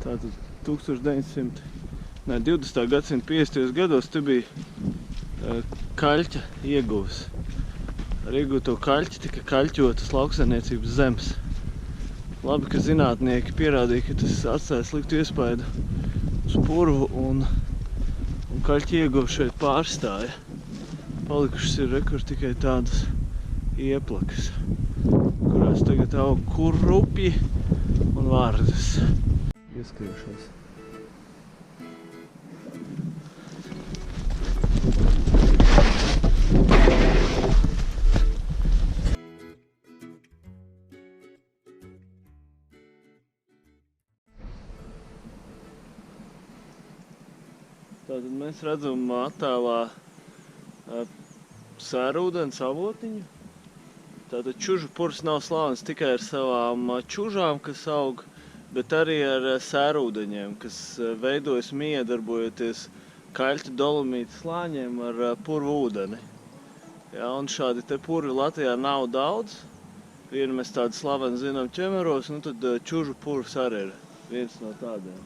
Tātad 20. gadsimta 50. gados te bija kaļķa ieguves. Ar iegūto kaļķi tika kaļķotas lauksaimniecības zemes. Labi, ka zinātnieki pierādīja, ka tas atstāja sliktu iespaidu uz purvu un kaļķa ieguve šeit pārstāja. Palikušas ir rekur tikai tādas ieplakas, kurās tagad aug kurrupji un vardas. Ieskriešanas. Tātad mēs redzam attēlā sērūdens avotiņu. Tātad čužu purvs nav slavens tikai ar savām čužām, kas aug, bet arī ar sērūdeņiem, kas veidojas miedarbojoties kaļķu dolomītu slāņiem ar purvu ūdeni. Ja, un šādi te purvi Latvijā nav daudz. Vienu mēs tādu slavenu zinām Ķemeros, nu tad čužu purvs arī ir viens no tādiem.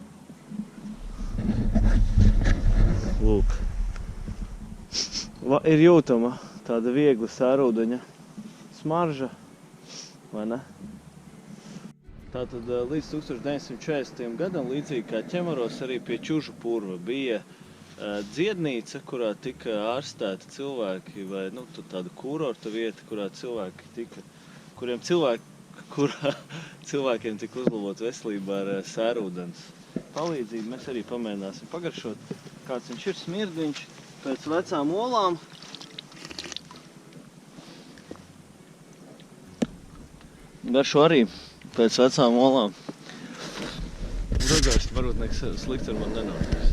Lūk. Ir jūtama tāda viegla sērūdeņa smarža, vai ne? Tātad līdz 1940. gadam, līdzīgi kā Ķemeros, arī pie čužu purva bija dziednīca, kurā tika ārstēti cilvēki, vai tāda kurorta vieta, kurā cilvēkiem tika uzlabot veselība ar sērūdens palīdzību. Mēs arī pamēģināsim pagaršot, kāds viņš ir smirdiņš pēc vecām olām. Garšo arī pēc vecām olām. Ragās, varbūt nekas slikts ar mani nenotiks.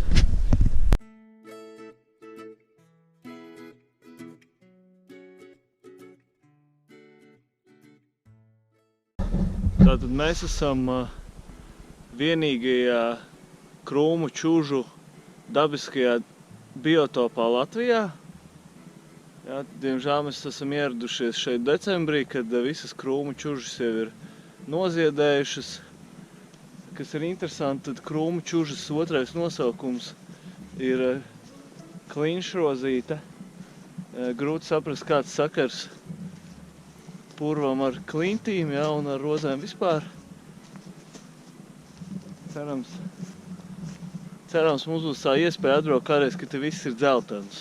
Tātad mēs esam vienīgajā krūmu čužu dabiskajā biotopā Latvijā. Jā, diemžēl mēs esam ieradušies šeit decembrī, kad visas krūmu čužas jau ir noziedējušas. Kas ir interesanti, tad krūmu čužas otrais nosaukums ir klinšrozīte. Grūti saprast, kāds sakars purvam ar klintīm, jā, un ar rozēm vispār. Cerams, mums būs tā iespēja atbraukt kādreiz, ka te viss ir dzeltens.